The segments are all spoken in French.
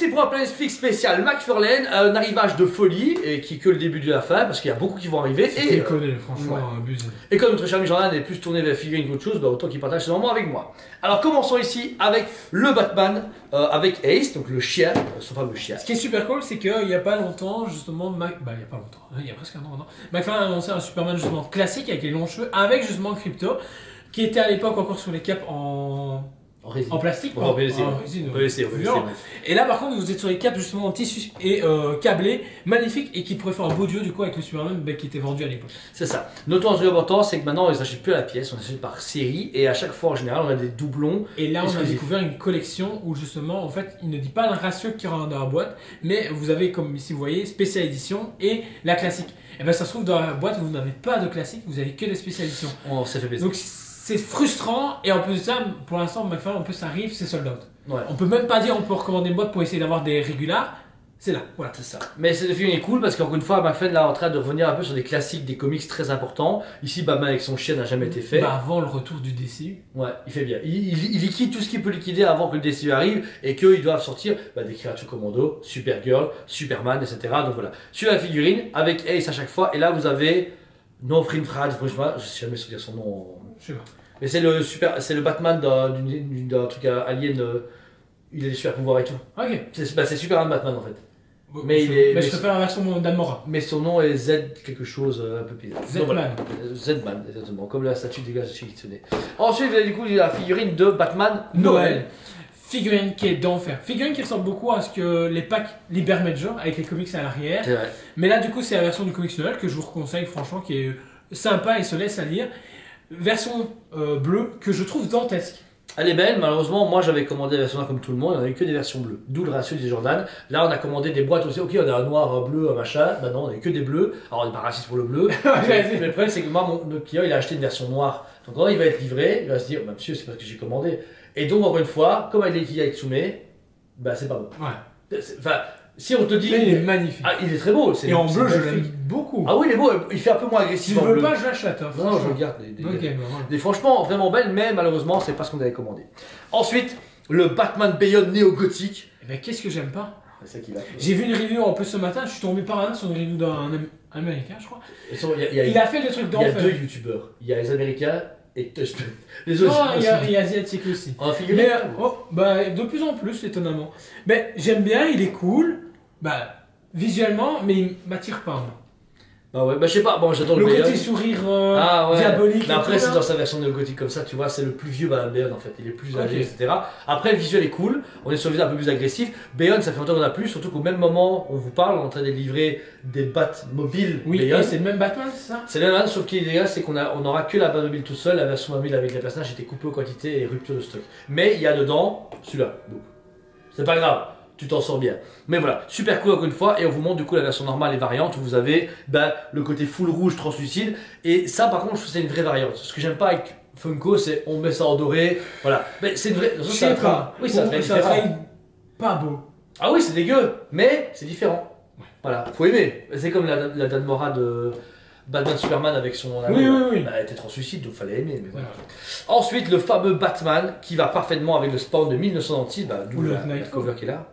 c'est pour un Planète Fixe spécial McFarlane, un arrivage de folie et qui est que le début de la fin parce qu'il y a beaucoup qui vont arriver. C'est déconné, franchement, abusé. Et comme notre cher ami Jordan est plus tourné vers figurine qu'autre chose, bah autant qu'il partage ce moment avec moi. Alors commençons ici avec le Batman, avec Ace, donc le chien, son fameux chien. Ce qui est super cool, c'est qu'il n'y a pas longtemps, justement, il y a pas longtemps, il y a presque un an maintenant, McFarlane a annoncé un Superman justement classique avec les longs cheveux, avec justement Crypto, qui était à l'époque encore sur les capes en plastique, en résine. Et là par contre vous êtes sur les capes justement en tissu et câblé, magnifique, et qui pourrait faire un beau duo du coup avec le Superman qui était vendu à l'époque. C'est ça. Notons un truc important, c'est que maintenant on ne s'achète plus à la pièce, on s'achète par série et à chaque fois en général on a des doublons. Et là on a découvert une collection où justement en fait il ne dit pas le ratio qu'il y aura dans la boîte, mais vous avez comme ici vous voyez spécial édition et la classique. Et bien ça se trouve dans la boîte vous n'avez pas de classique, vous avez que des spécial éditions. Oh, ça fait plaisir. Donc c'est frustrant, et en plus de ça, pour l'instant, McFarlane, en plus ça arrive, c'est sold out. Ouais. On peut même pas dire on peut recommander une boîte pour essayer d'avoir des régulars. C'est là, voilà. C'est ça. Mais ce film est cool parce qu'encore une fois, McFarlane est en train de revenir un peu sur des classiques des comics très importants. Ici, Batman avec son chien n'a jamais été fait. Bah avant le retour du DCU. Ouais, il fait bien. Il liquide tout ce qu'il peut liquider avant que le DCU arrive et qu'ils doivent sortir des créatures commando, Supergirl, Superman, etc. Donc voilà. Sur la figurine, avec Ace à chaque fois, et là vous avez No Frad, franchement, je sais jamais dire son nom. Je sais pas. Mais c'est le Batman d'un truc alien, il a des super pouvoirs et tout. Ok. C'est Superman Batman en fait. Mais je préfère la version d'Amora. Mais son nom est Z quelque chose un peu bizarre. Z-Man. Z-Man, exactement, comme la statue des gars chez Kitsune. Ensuite, vous avez du coup la figurine de Batman Noël. Figurine qui est d'enfer. Figurine qui ressemble beaucoup à ce que les packs Liber Major avec les comics à l'arrière. C'est vrai. Mais là, du coup, c'est la version du comics Noël que je vous conseille, franchement, qui est sympa et se laisse à lire. Version bleue que je trouve dantesque. Elle est belle, malheureusement, moi j'avais commandé la version là comme tout le monde, il n'y en avait que des versions bleues. D'où le ratio des Jordan. Là, on a commandé des boîtes aussi. Ok, on a un noir, un bleu, un machin. Maintenant, on n'a que des bleus. Alors, on n'est pas raciste pour le bleu. Mais le problème, c'est que moi, notre client, il a acheté une version noire. Donc, quand il va être livré, il va se dire, monsieur, c'est parce que j'ai commandé. Et donc, encore une fois, comme elle est liquidée avec Tsume, c'est pas bon. Ouais. Enfin, si on te dit. Mais il est magnifique. Ah, il est très beau. Et en bleu, je l'aime beaucoup. Ah oui, il est beau. Il fait un peu moins Si agressif. tu en veux bleu. pas, je l'achète. Hein, non, je regarde des franchement vraiment belles, mais malheureusement, c'est pas ce qu'on avait commandé. Ensuite, le Batman Beyond néo-gothique. Et ben, qu'est-ce que j'aime pas? C'est ça qui va. J'ai vu une review en plus ce matin, je suis tombé par hasard sur une review d'un américain, je crois. Il a fait des trucs d'enfer. Il y a deux youtubeurs. Il y a les américains et les autres. Non, il y a asiatique aussi. Mais de plus en plus, étonnamment. Mais j'aime bien, il est cool. Visuellement, mais il m'attire pas. Je sais pas, bon j'adore le côté Beyond. sourire diabolique. Mais après c'est dans sa version néo-gothique comme ça, tu vois, c'est le plus vieux Batman Beyond en fait, il est plus âgé, etc. Après le visuel est cool, on est sur le visuel un peu plus agressif. Beyond ça fait longtemps qu'on a plus, surtout qu'au même moment on vous parle, on est en train de livrer des Batmobiles Beyond. C'est le même Batman, c'est ça? C'est le même, sauf qu'il est c'est qu'on n'aura que la Batmobile tout seul, la version mobile avec les personnages était coupée aux quantités et rupture de stock. Mais il y a dedans celui-là, c'est pas grave. Tu t'en sors bien. Mais voilà, super cool encore une fois. Et on vous montre du coup la version normale et variante où vous avez le côté full rouge translucide. Et ça par contre, je trouve que c'est une vraie variante. Ce que j'aime pas avec Funko, c'est on met ça en doré. Voilà. Mais c'est une vraie. Je sais pas. Oui, ça serait pas beau. Ah oui, c'est dégueu. Mais c'est différent. Voilà. Faut aimer. C'est comme la Danmora de Batman Superman avec son. Oui. Elle était translucide, donc fallait aimer. Mais voilà. Ensuite, le fameux Batman qui va parfaitement avec le Spawn de 1996. D'où la cover qui est là.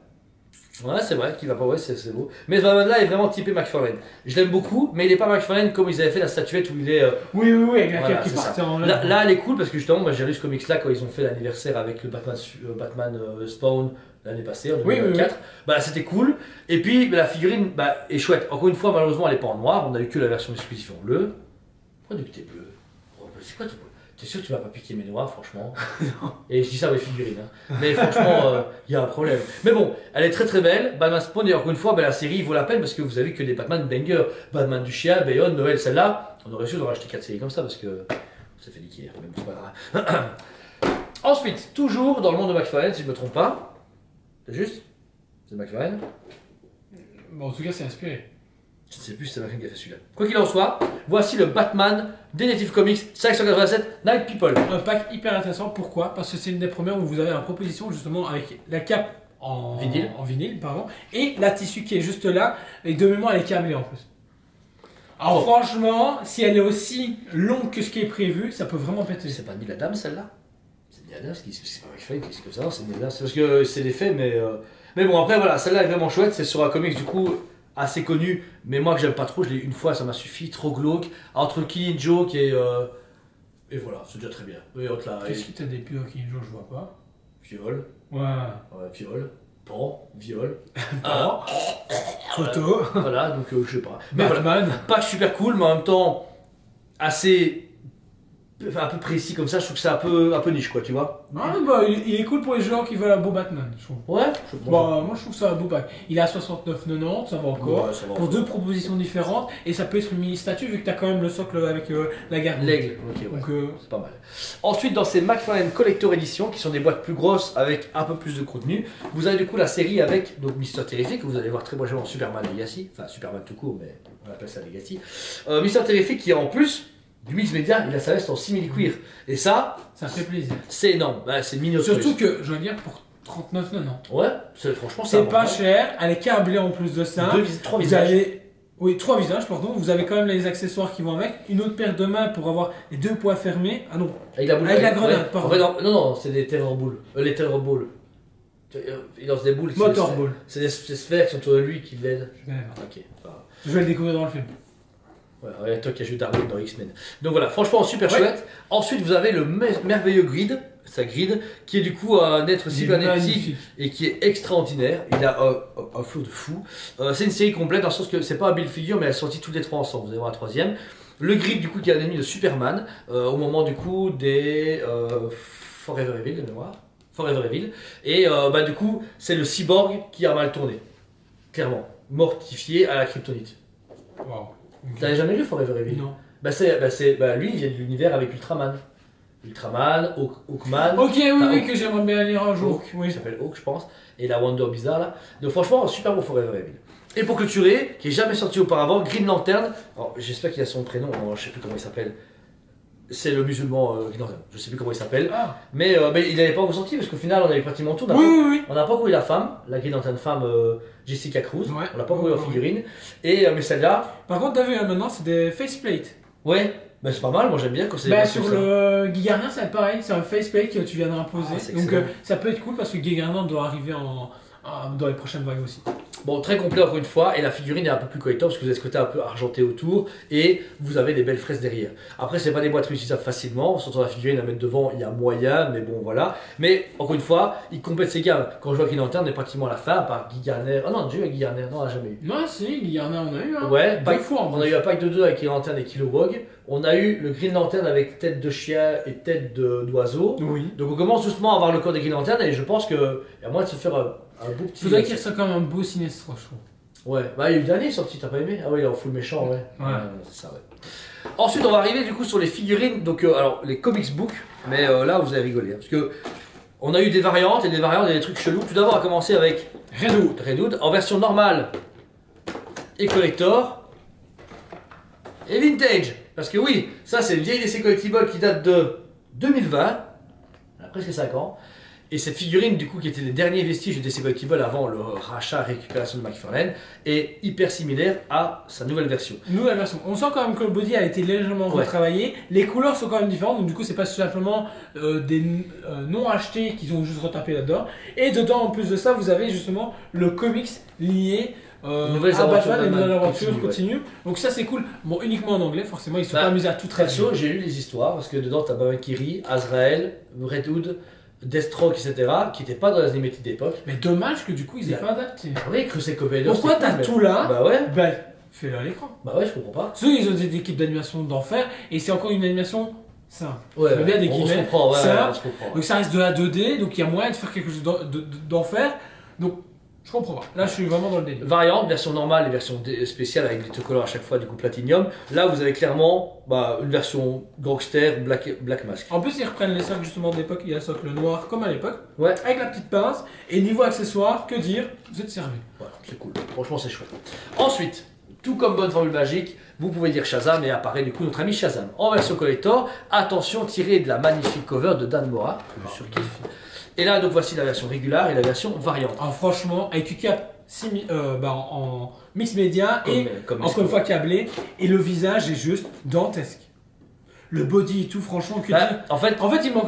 Ouais, c'est vrai qu'il va pas, c'est beau. Mais ce Batman là est vraiment typé McFarlane. Je l'aime beaucoup, mais il est pas McFarlane comme ils avaient fait la statuette où il est. Oui, avec la cape qui partait en l'air. Là, elle est cool parce que justement, j'ai lu ce comics là quand ils ont fait l'anniversaire avec le Batman Spawn l'année passée, en 2024. C'était cool. Et puis, la figurine est chouette. Encore une fois, malheureusement, elle est pas en noir. On a eu que la version exclusive en bleu. Pourquoi tu es bleu? C'est quoi tout? T'es sûr que tu vas pas piquer mes noirs, franchement? Et je dis ça avec figurines. Hein. Mais franchement, il y a un problème. Mais bon, elle est très très belle. Batman Spawn, et encore une fois, la série vaut la peine parce que vous avez que des Batman banger. Batman du chien, Beyond, Noël, celle-là. On aurait su d'en racheter 4 séries comme ça parce que ça fait liquider. Même c'est pas grave. Ensuite, toujours dans le monde de McFarlane, si je ne me trompe pas. C'est juste? C'est McFarlane? En tout cas, c'est inspiré. Je ne sais plus si c'est McFarlane qui a fait celui-là. Quoi qu'il en soit, voici le Batman Detective Comics 587 Night People. Un pack hyper intéressant, pourquoi? Parce que c'est une des premières où vous avez une proposition justement avec la cape en vinyle et la tissu qui est juste là, et de mémoire elle est câblée en plus. Alors franchement, si elle est aussi longue que ce qui est prévu, ça peut vraiment péter. C'est pas Neil Adams celle-là? C'est Neil Adams c'est pas McFarlane qui c'est comme ça, c'est Neil Adams. C'est parce que c'est l'effet, mais Mais bon, après, voilà, celle-là est vraiment chouette. C'est sur un comics, du coup, assez connu. Mais moi, que j'aime pas trop, je l'ai eu une fois, ça m'a suffi. Trop glauque. Entre Killing Joke et voilà, c'est déjà très bien. Qu'est-ce qui t'a des pieds Killing Joke? Je vois pas. Viol. Ouais. Ouais, viol. Pan, viol. Photo. Voilà, donc je sais pas. Batman. Voilà, pas super cool, mais en même temps, assez. Enfin, un peu précis comme ça, je trouve que c'est un peu niche, quoi, tu vois. Ah, bah, il est cool pour les gens qui veulent un beau Batman, je trouve. Ouais, moi je trouve ça un beau pack. Il est à 69,90, ça va encore. Ouais, ça va pour deux propositions différentes, et ça peut être une mini-statue vu que tu as quand même le socle avec la garde. L'aigle, ok, ouais. C'est pas mal. Ensuite, dans ces McFarlane Collector Edition, qui sont des boîtes plus grosses avec un peu plus de contenu, vous avez du coup la série avec donc Mister Terrific, que vous allez voir très prochainement Superman Legacy, enfin Superman tout court, mais on appelle ça Legacy. Mister Terrific qui en plus. Du mix média, il a sa veste en simili-cuir. Et ça fait plaisir. C'est énorme. Bah, c'est mignon. Surtout que, je veux dire, pour 39,90. Ouais, franchement, c'est pas cher. Elle est câblée en plus de ça. Trois visages. Oui, 3 visages, pardon. Vous avez quand même les accessoires qui vont avec. Une autre paire de mains pour avoir les 2 poings fermés. Ah non. Avec la grenade, ouais. pardon. En fait, non, c'est des terror balls. Les terror balls. Il lance des boules. Motor ball. C'est des sphères qui sont autour de lui qui l'aident. Ok. Je vais le découvrir dans le film. Ouais, toi qui as joué Darwin dans X-Men. Donc voilà, franchement super chouette. Ensuite, vous avez le merveilleux Grid, sa Grid, qui est du coup un être cybernétique et qui est extraordinaire. Il a un flow de fou. C'est une série complète dans le sens que c'est pas un build figure, mais elle est sortie tous les trois ensemble. Vous allez voir la troisième. Le Grid, du coup, qui est un ennemi de Superman au moment du coup des Forever Evil de mémoire. Forever Evil. Et bah, du coup, c'est le cyborg qui a mal tourné. Clairement. Mortifié à la kryptonite. Wow. Okay. T'avais jamais lu Forever Evil? Non. Lui, il vient de l'univers avec Ultraman. Ultraman, Hawkman. Ok, oui, que j'aimerais bien lire un jour. Oui. Il s'appelle Hawk, je pense. Et la Wonder Bizarre là. Donc franchement, super beau Forever Evil. Et pour clôturer, qui est jamais sorti auparavant, Green Lantern. Alors j'espère qu'il a son prénom, je sais plus comment il s'appelle. C'est le musulman Green Lantern. Je sais plus comment il s'appelle. Ah. Mais il n'avait pas encore sorti parce qu'au final, on avait pratiquement tout. On n'a pas encore eu la femme, la Green Lantern femme. Jessica Cruz, on n'a pas encore eu en figurine. Et mais celle-là. Par contre, t'as vu, maintenant c'est des faceplates. Ouais, bah, c'est pas mal, moi j'aime bien quand c'est. Bah, sur le Guy Gardner, c'est pareil, c'est un faceplate que tu viens d'imposer. Donc ça peut être cool parce que Guy Gardner doit arriver dans les prochaines vagues aussi. Bon, très complet encore une fois, et la figurine est un peu plus collector parce que vous avez ce côté un peu argenté autour et vous avez des belles fraises derrière. Après, c'est pas des boîtes réutilisables facilement, surtout la figurine à mettre devant, il y a moyen, mais bon voilà. Mais encore une fois, il complète ses gammes. Quand je vois Green Lantern, on est pratiquement à la fin, à part Guy Gardner. Ah non, j'ai eu Guy Gardner, non, on n'a jamais eu. Non, si, Guy Gardner, on a eu. Hein. Ouais, on a eu un pack de 2 avec Green Lantern et Kilowog. On a eu le Green Lantern avec tête de chien et tête d'oiseau. Oui. Donc on commence doucement à avoir le corps des Green Lantern et je pense qu'il y a moyen de se faire un beau petit. Faudrait qu'il ressorte quand même un beau Sinestro, je trouve. Ouais, bah il y a eu le dernier sorti, t'as pas aimé? Ah ouais, il est en full méchant, ouais. C'est ça, ouais. Ensuite, on va arriver du coup sur les figurines, donc alors les comics books, mais là vous allez rigoler, hein, parce que on a eu des variantes et des trucs chelous. Tout d'abord, on va commencer avec Red Hood en version normale et collector et vintage. Parce que oui, ça c'est une vieille DC Collectible qui date de 2020, presque 5 ans. Et cette figurine, du coup, qui était les derniers vestiges de DC Collectible avant le rachat récupération de McFarlane, est hyper similaire à sa nouvelle version. Nouvelle version. On sent quand même que le body a été légèrement retravaillé. Les couleurs sont quand même différentes, donc du coup, c'est pas simplement des non achetés qu'ils ont juste retapé là-dedans. Et dedans, en plus de ça, vous avez justement le comics lié à Batman et nouvelles aventures continuent. Donc ça, c'est cool. Bon, uniquement en anglais, forcément, ils sont pas amusés à tout traduire. J'ai lu les histoires parce que dedans, t'as Batman qui rit, Azrael, Red Hood. Deathstroke, etc., qui n'étaient pas dans les animated d'époque. Mais dommage que du coup ils aient pas adapté. Oui, Crusader Copédos. Pourquoi t'as tout là? Bah ouais. Bah fais-le à l'écran. Bah ouais, je comprends pas. Ceux ils ont des équipes d'animation d'enfer et c'est encore une animation simple. Ouais, je bien des guillemets. Simple. Donc ça reste de la 2D, donc il y a moyen de faire quelque chose d'enfer. Donc je comprends pas. Là je suis vraiment dans le délire. Variante, version normale et version spéciale avec des autocollants à chaque fois du coup Platinum. Là vous avez clairement une version Gangster Black Mask. En plus ils reprennent les socles justement d'époque, il y a le socle noir comme à l'époque. Ouais. Avec la petite pince. Et niveau accessoires, que dire, vous êtes servi. Voilà, c'est cool. Franchement c'est chouette. Ensuite, tout comme bonne formule magique, vous pouvez dire Shazam et apparaît du coup notre ami Shazam. En version collector, attention tiré de la magnifique cover de Dan Mora, que je surkiffe. Et là, donc voici la version régulière et la version variante. Alors, franchement, avec une cape en mix média et encore une fois câblé, et le visage est juste dantesque. le body et tout, franchement, que en fait,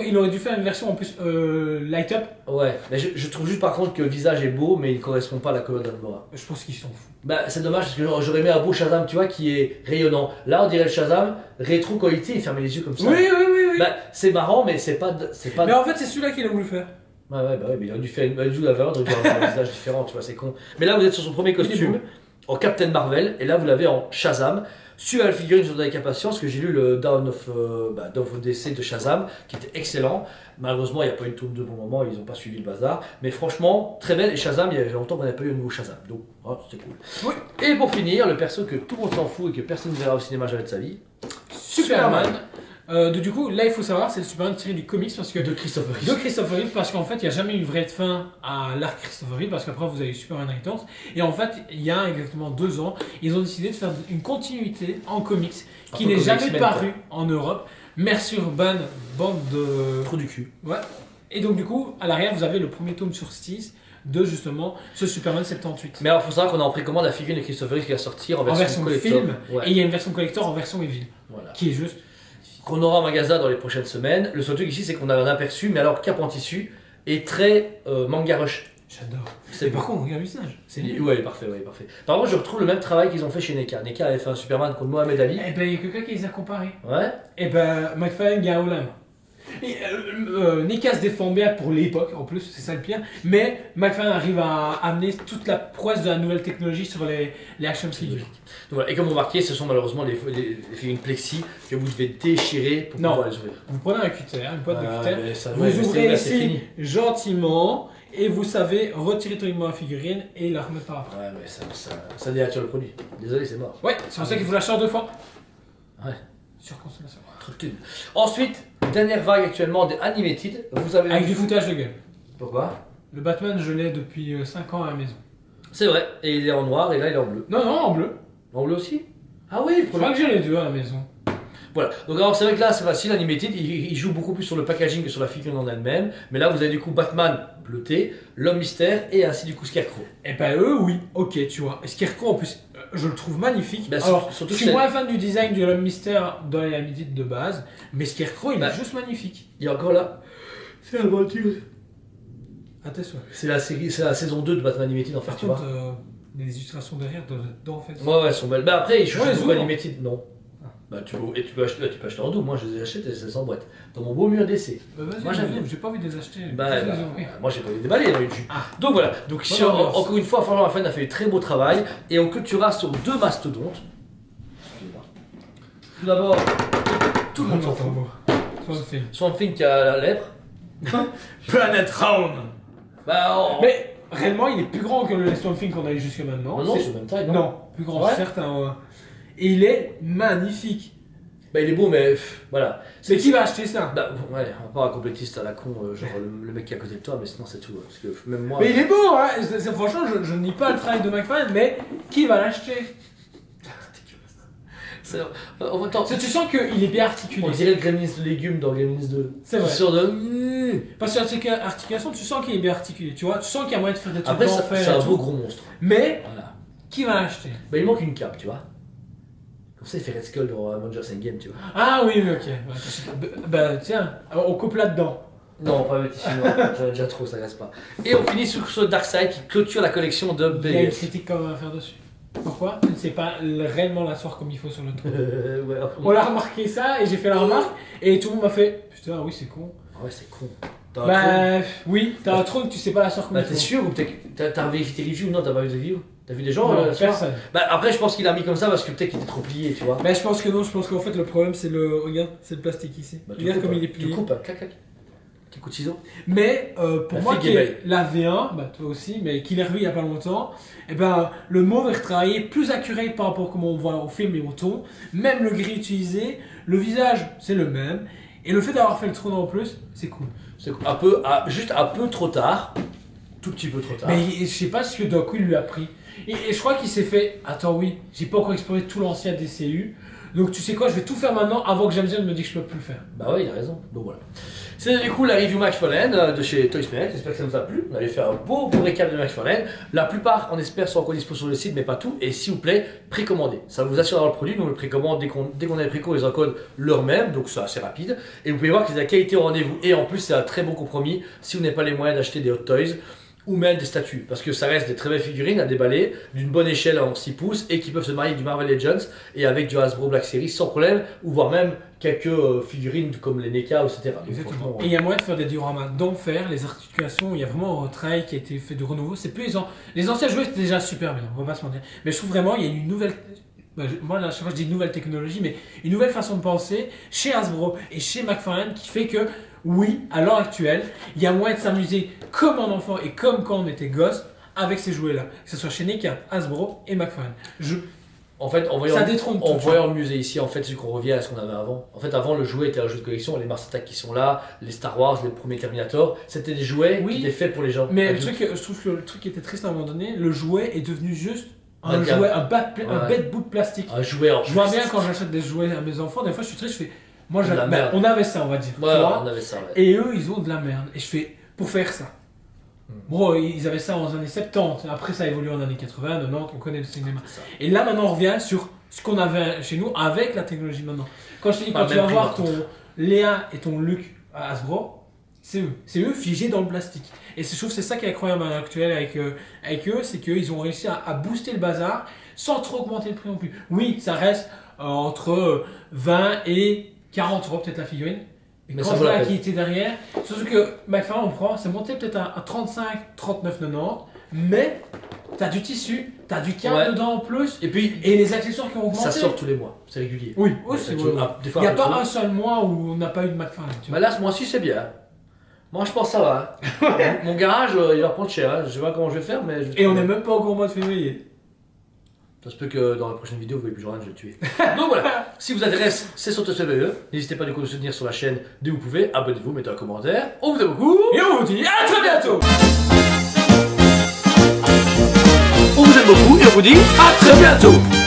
il aurait dû faire une version en plus light up. Ouais, mais je trouve juste par contre que le visage est beau, mais il correspond pas à la colonne d'Amora. Je pense qu'ils s'en foutent. Bah, c'est dommage parce que j'aurais aimé un beau Shazam, tu vois, qui est rayonnant. Là, on dirait le Shazam rétro qualité, il fermait les yeux comme ça. Oui. Bah, c'est marrant, mais c'est pas. Mais en fait, c'est celui-là qu'il a voulu faire. Ouais, mais il aurait dû faire une joue d'avant, il aurait dû avoir un visage différent, tu vois, c'est con. Mais là, vous êtes sur son premier costume, en Captain Marvel, et là, vous l'avez en Shazam. Sur la figurine, je vous donne avec impatience, parce que j'ai lu le Dawn of DC de Shazam, qui était excellent. Malheureusement, il n'y a pas eu une tourne de bon moment, ils n'ont pas suivi le bazar. Mais franchement, très belle. Et Shazam, il y avait longtemps qu'on n'avait pas eu un nouveau Shazam. Donc, c'était cool. Oui. Et pour finir, le perso que tout le monde s'en fout et que personne ne verra au cinéma jamais de sa vie, Superman. Du coup, là, il faut savoir, c'est le Superman tiré du comics parce que de Christopher Reeve. Parce qu'en fait, il n'y a jamais eu une vraie fin à l'arc Christopher Reeve parce qu'après, vous avez eu Superman Returns. Et en fait, il y a exactement 2 ans, ils ont décidé de faire une continuité en comics qui n'est jamais paru en Europe. Merci Urban, bande de. Trou du cul. Ouais. Et donc, du coup, à l'arrière, vous avez le premier tome sur Steez de justement ce Superman 78. Mais alors, il faut savoir qu'on est en précommande la figurine de Christopher Reeve qui va sortir en version collector. Film. Ouais. Et il y a une version collector en version Evil. Voilà. Qui est juste. Qu'on aura en magasin dans les prochaines semaines. Le seul truc ici, c'est qu'on a un aperçu, mais alors cap en tissu est très manga rush. J'adore. Et par contre, regarde le visage. Ouais, il est parfait, Par contre, je retrouve le même travail qu'ils ont fait chez NECA. NECA avait fait un Superman contre Mohamed Ali. Eh ben, il y a quelqu'un qui les a comparés. Ouais. Eh ben, McFarlane, Gaolam. NECA se défend bien pour l'époque, en plus, c'est ça le pire. Mais McFarlane arrive à amener toute la prouesse de la nouvelle technologie sur les action figures. Voilà. Et comme vous remarquez, ce sont malheureusement les figurines plexi que vous devez déchirer pour pouvoir les ouvrir. Vous prenez un cutter, une boîte de cutter, vous ouvrez ici gentiment et vous savez retirer totalement la figurine et la remettre par après. Ouais, mais ça dénature le produit. Désolé, c'est mort. Ouais, c'est pour ça qu'il faut l'acheter 2 fois. Ouais. Surconsommation. Trop de thunes. Ensuite, dernière vague actuellement des Animated. Vous avez avec du foutage de gueule. Pourquoi? Le Batman, je l'ai depuis 5 ans à la maison. C'est vrai, et il est en noir et là il est en bleu. Non, en bleu. En bleu aussi? Ah oui, je crois que j'ai les 2 à la maison. Voilà, donc alors c'est vrai que là c'est facile, Animated, il joue beaucoup plus sur le packaging que sur la figurine en elle-même. Mais là vous avez du coup Batman bleuté, l'homme mystère et ainsi du coup Scarecrow. Et ben eux oui, ok tu vois. Scarecrow en plus, je le trouve magnifique. Bah, alors je suis moins fan du design de l'homme mystère dans les Animated de base, mais Scarecrow il est juste magnifique. Il y a encore là, c'est l'aventure. À tes souhaits. C'est la série, c'est la saison 2 de Batman Animated en fait, tu vois. Les illustrations derrière dedans en fait. Ouais, elles sont belles. Bah après, je joue Animated, non. Bah, tu peux acheter en double, moi je les achète et c'est sans boîte. Dans mon beau mur d'essai. Bah, moi j'ai pas envie de les acheter. Moi j'ai pas envie de déballer dans le jus. Donc voilà, donc encore une fois, Florent Laffane a fait un très beau travail et on clôturera sur 2 mastodontes. Tout d'abord, tout le monde s'en fout. Swamp Thing qui a la lèpre. Planet Round. Mais réellement, il est plus grand que le Swamp Thing qu'on a eu jusque maintenant. Non, c'est même taille, non? Non, plus grand, certain. Et il est magnifique. Bah il est beau mais voilà. Mais qui va acheter ça? Bah ouais, à part un complétiste à la con, genre le mec qui est à côté de toi, mais sinon c'est tout. Parce que même moi. Mais il est beau, hein. Franchement, je ne nie pas le travail de McFarlane, mais qui va l'acheter? Tu sens qu'il est bien articulé. On dirait le Gremlins de légumes dans Gremlins 2. C'est vrai. Sur de... Parce que l'articulation, tu sens qu'il est bien articulé, tu vois. Tu sens qu'il y a moyen de faire des trucs. Après, c'est un beau gros monstre. Mais, qui va l'acheter? Bah il manque une cape, tu vois. Comme ça, il fait Red Skull dans Avengers Endgame, tu vois. Ah oui, ok. Bah tiens, on coupe là-dedans. Non, pas avec chinois, j'en ai déjà trop, ça reste pas. Et on finit sur ce Darkseid qui clôture la collection de BS. Il y a une critique quand même à faire dessus. Pourquoi? Tu ne sais pas réellement l'asseoir comme il faut sur le truc. Ouais, on l'a remarqué ça et j'ai fait la remarque et tout le monde m'a fait putain, oui, c'est con. Ouais, c'est con. Bah oui, t'as un trône, tu sais pas l'asseoir comme il faut. T'es sûr ou t'as vérifié tes reviews ou non? T'as pas vu de reviews? T'as vu des gens? Personne. Bah après, je pense qu'il a mis comme ça parce que peut-être qu'il était trop plié, tu vois. Bah je pense que non, je pense qu'en fait le problème c'est le. Regarde, c'est le plastique ici. Bah, regarde comme il est plié. Tu coupes, clac, clac. Petit coup de ciseau. Mais pour moi qui est la V1, bah toi aussi, mais qui l'ai revu il y a pas longtemps, et ben le mauve est retravaillé, plus accurate par rapport à comment on voit au film et au ton. Même le gris utilisé, le visage c'est le même. Et le fait d'avoir fait le trône en plus, c'est cool. C'est cool. Juste un peu trop tard. Tout petit peu trop tard. Mais je sais pas ce que d'un coup il lui a pris. Et je crois qu'il s'est fait. Attends, oui, j'ai pas encore exploré tout l'ancien DCU. Donc tu sais quoi, je vais tout faire maintenant avant que Jameson me dise que je peux plus le faire. Bah ouais, il a raison. Donc voilà. C'est du coup la review McFarlane de chez Toys Planet. J'espère que ça vous a plu. On avait fait un beau récap de McFarlane. La plupart, on espère, sont encore dispo sur le site, mais pas tout. Et s'il vous plaît, précommandez. Ça vous assure d'avoir le produit. Nous, on le précommande dès qu'on a les préco, ils encodent l'heure même. Donc c'est assez rapide. Et vous pouvez voir qu'ils ont la qualité au rendez-vous. Et en plus, c'est un très bon compromis si vous n'avez pas les moyens d'acheter des Hot Toys ou même des statues, parce que ça reste des très belles figurines à déballer, d'une bonne échelle en 6 pouces et qui peuvent se marier avec du Marvel Legends et avec du Hasbro Black Series sans problème, ou voire même quelques figurines comme les NECA, etc. Exactement. Et il y a moyen de faire des dioramas d'enfer, les articulations, il y a vraiment un travail qui a été fait de renouveau. C'est plus les anciens jouets étaient déjà super bien, on va pas se mentir. Mais je trouve vraiment il y a une nouvelle. Moi, à chaque fois, je dis une nouvelle technologie, mais une nouvelle façon de penser chez Hasbro et chez McFarlane qui fait que, oui, à l'heure actuelle, il y a moyen de s'amuser comme un enfant et comme quand on était gosse avec ces jouets-là. Que ce soit chez NECA, Hasbro et McFarlane. En fait, en voyant le musée ici, en fait, c'est qu'on revient à ce qu'on avait avant. En fait, avant, le jouet était un jeu de collection. Les Mars Attack qui sont là, les Star Wars, les premiers Terminator, c'était des jouets qui étaient faits pour les gens. Mais le truc, je trouve que le truc qui était triste à un moment donné, le jouet est devenu juste un jouet, un bête bout de plastique. Un jouet en Je vois bien quand j'achète des jouets à mes enfants, des fois je suis triste, je fais. Moi, on avait ça, on va dire. Ouais, on avait ça. Ouais. Et eux, ils ont de la merde. Et je fais, pour faire ça. Bon, ils avaient ça en années 70. Après, ça a évolué en années 80, 90, on connaît le cinéma. Et là, maintenant, on revient sur ce qu'on avait chez nous avec la technologie maintenant. Quand je te dis, quand tu vas voir ton Léa et ton Luc à Hasbro, c'est eux figés dans le plastique. Et je trouve que c'est ça qui est incroyable à l'heure actuelle avec eux, c'est qu'ils ont réussi à booster le bazar sans trop augmenter le prix non plus. Oui, ça reste entre 20 et 40 euros peut-être la figurine. Mais quand je vois la qualité derrière, surtout que McFarlane, c'est monté peut-être à 35, 39,90, mais t'as du tissu, t'as du cadre dedans en plus, et les accessoires qui ont augmenté. Ça sort tous les mois, c'est régulier. Oui, aussi. Il n'y a pas un seul mois où on n'a pas eu de McFarlane. Bah là, ce mois-ci, c'est bien. Moi, je pense que ça va. Mon garage, il va prendre cher. Je sais pas comment je vais faire, mais. Et on n'est même pas encore au mois de février. Ça se peut que dans la prochaine vidéo, vous voyez plus Jordan, je vais le tuer. Donc voilà, si vous intéresse, c'est sur TSVE. N'hésitez pas du coup à nous soutenir sur la chaîne dès que vous pouvez. Abonnez-vous, mettez un commentaire. On vous aime beaucoup. Et on vous dit à très bientôt. On vous aime beaucoup et on vous dit à très bientôt.